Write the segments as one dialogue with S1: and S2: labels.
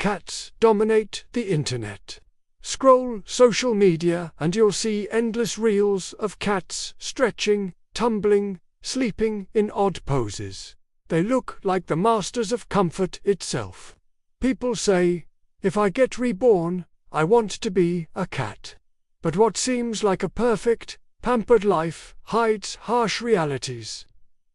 S1: cats dominate the internet. Scroll social media and you'll see endless reels of cats stretching, tumbling, sleeping in odd poses. They look like the masters of comfort itself. People say, if I get reborn, I want to be a cat. But what seems like a perfect, pampered life hides harsh realities.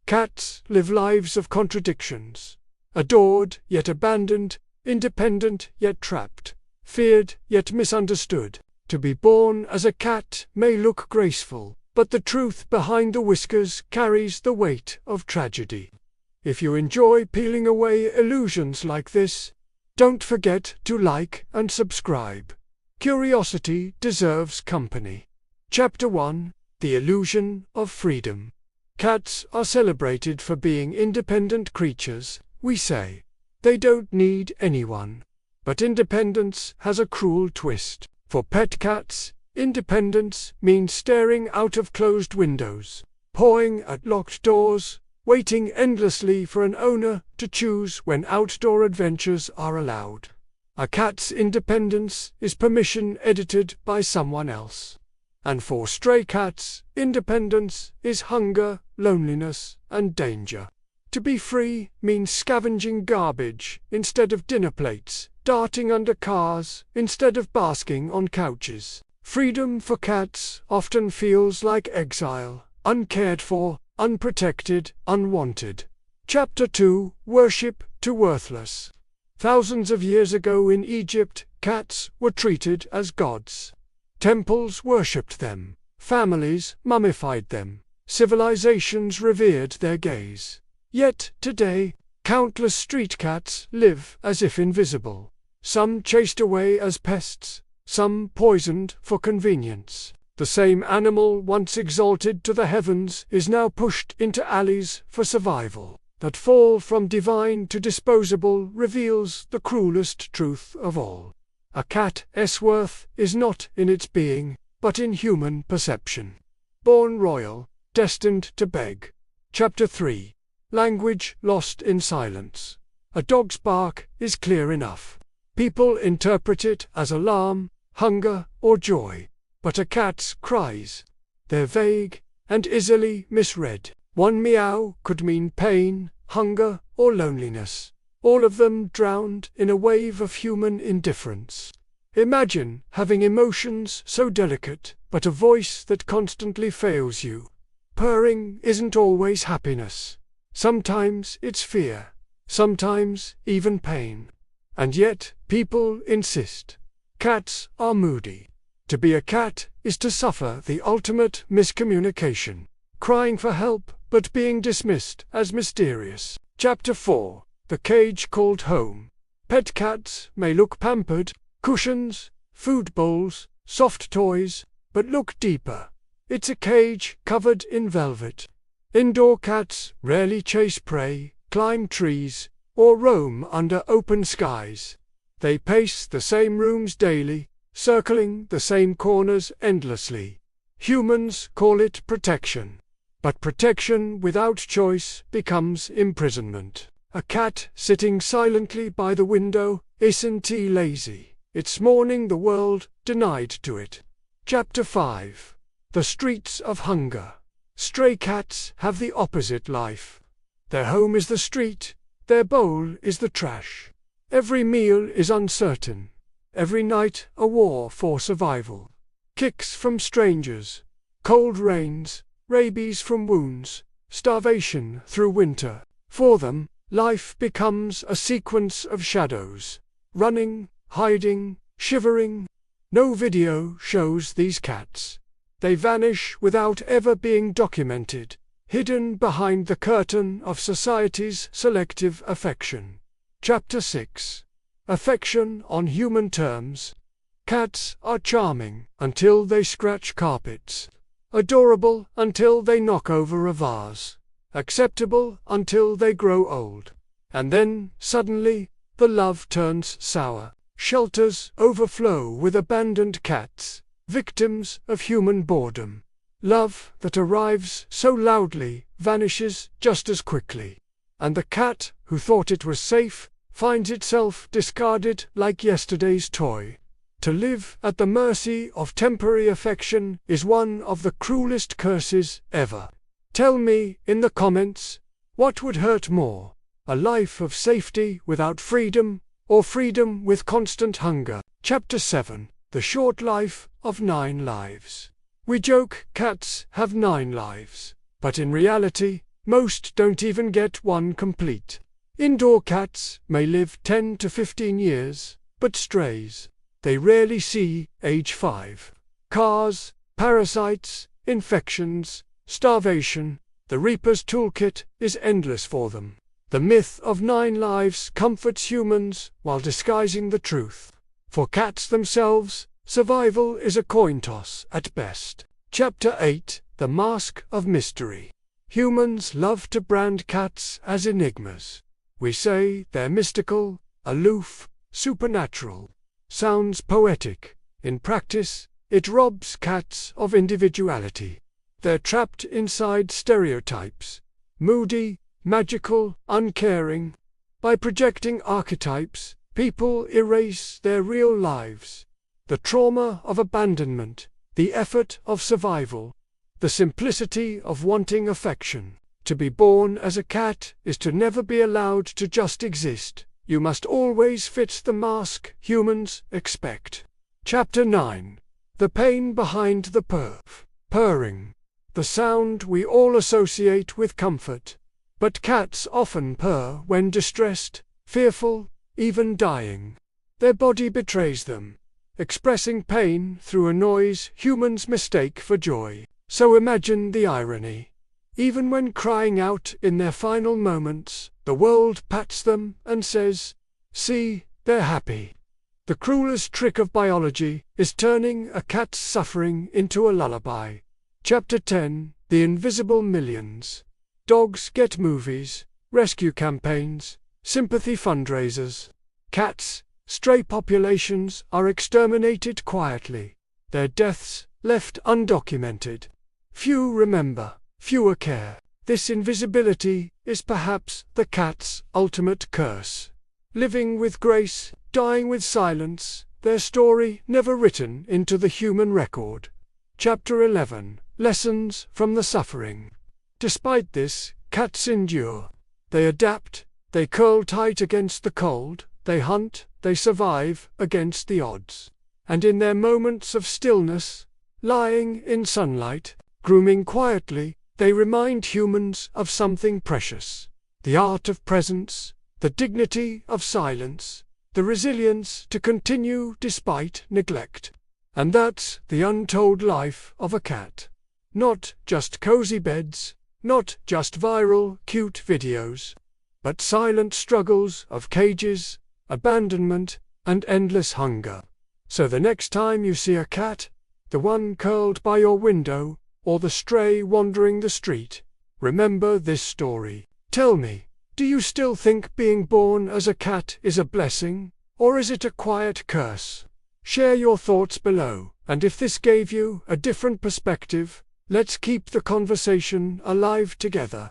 S1: Cats live lives of contradictions. Adored yet abandoned, independent yet trapped, feared yet misunderstood. To be born as a cat may look graceful, but the truth behind the whiskers carries the weight of tragedy. If you enjoy peeling away illusions like this, don't forget to like and subscribe. Curiosity deserves company. Chapter 1: The Illusion of Freedom. Cats are celebrated for being independent creatures, we say. They don't need anyone. But independence has a cruel twist. For pet cats, independence means staring out of closed windows, pawing at locked doors, waiting endlessly for an owner to choose when outdoor adventures are allowed. A cat's independence is permission edited by someone else. And for stray cats, independence is hunger, loneliness, and danger. To be free means scavenging garbage instead of dinner plates, darting under cars instead of basking on couches. Freedom for cats often feels like exile, uncared for, unprotected, unwanted. Chapter 2: Worship to Worthless. Thousands of years ago in Egypt, cats were treated as gods. Temples worshipped them, families mummified them, civilizations revered their gaze. Yet today, countless street cats live as if invisible. Some chased away as pests, some poisoned for convenience. The same animal once exalted to the heavens is now pushed into alleys for survival. That fall from divine to disposable reveals the cruelest truth of all. A cat's worth is not in its being, but in human perception. Born royal, destined to beg. Chapter 3: Language lost in silence. A dog's bark is clear enough. People interpret it as alarm, hunger, or joy. But a cat's cries, they're vague and easily misread. One meow could mean pain, hunger, or loneliness, all of them drowned in a wave of human indifference. Imagine having emotions so delicate, but a voice that constantly fails you. Purring isn't always happiness. Sometimes it's fear, sometimes even pain. And yet, people insist. Cats are moody. To be a cat is to suffer the ultimate miscommunication, crying for help but being dismissed as mysterious. Chapter 4: The Cage Called Home. Pet cats may look pampered, cushions, food bowls, soft toys, but look deeper. It's a cage covered in velvet. Indoor cats rarely chase prey, climb trees, or roam under open skies. They pace the same rooms daily, circling the same corners endlessly. Humans call it protection. But protection without choice becomes imprisonment. A cat sitting silently by the window isn't lazy. It's mourning the world denied to it. Chapter 5: The Streets of Hunger. Stray cats have the opposite life. Their home is the street, their bowl is the trash. Every meal is uncertain. Every night a war for survival. Kicks from strangers, cold rains, rabies from wounds, starvation through winter. For them, life becomes a sequence of shadows. Running, hiding, shivering. No video shows these cats. They vanish without ever being documented, hidden behind the curtain of society's selective affection. Chapter 6: Affection on Human Terms. Cats are charming until they scratch carpets, adorable until they knock over a vase, acceptable until they grow old. And then, suddenly, the love turns sour. Shelters overflow with abandoned cats, victims of human boredom. Love that arrives so loudly vanishes just as quickly. And the cat who thought it was safe finds itself discarded like yesterday's toy. To live at the mercy of temporary affection is one of the cruelest curses ever. Tell me in the comments, what would hurt more? A life of safety without freedom, or freedom with constant hunger? Chapter 7. The Short Life of 9 Lives. We joke cats have 9 lives, but in reality, most don't even get one complete. Indoor cats may live 10 to 15 years, but strays, they rarely see age 5. Cars, parasites, infections, starvation, the Reaper's toolkit is endless for them. The myth of 9 lives comforts humans while disguising the truth. For cats themselves, survival is a coin toss at best. Chapter 8. The Mask of Mystery. Humans love to brand cats as enigmas. We say they're mystical, aloof, supernatural. Sounds poetic. In practice, it robs cats of individuality. They're trapped inside stereotypes. Moody, magical, uncaring. By projecting archetypes, people erase their real lives. The trauma of abandonment, the effort of survival, the simplicity of wanting affection. To be born as a cat is to never be allowed to just exist. You must always fit the mask humans expect. Chapter 9. The pain behind the purr. Purring. The sound we all associate with comfort. But cats often purr when distressed, fearful, even dying. Their body betrays them, expressing pain through a noise humans mistake for joy. So imagine the irony. Even when crying out in their final moments, the world pats them and says, "See, they're happy." The cruelest trick of biology is turning a cat's suffering into a lullaby. Chapter 10. The Invisible Millions. Dogs get movies, rescue campaigns, sympathy fundraisers. Cats, stray populations are exterminated quietly. Their deaths left undocumented. Few remember, fewer care. This invisibility is perhaps the cat's ultimate curse. Living with grace, dying with silence, their story never written into the human record. Chapter 11. Lessons from the suffering. Despite this, cats endure. They adapt, they curl tight against the cold, they hunt, they survive against the odds. And in their moments of stillness, lying in sunlight, grooming quietly, they remind humans of something precious. The art of presence, the dignity of silence, the resilience to continue despite neglect. And that's the untold life of a cat. Not just cozy beds, not just viral, cute videos, but silent struggles of cages, abandonment, and endless hunger. So the next time you see a cat, the one curled by your window, or the stray wandering the street, remember this story. Tell me, do you still think being born as a cat is a blessing, or is it a quiet curse? Share your thoughts below, and if this gave you a different perspective, let's keep the conversation alive together.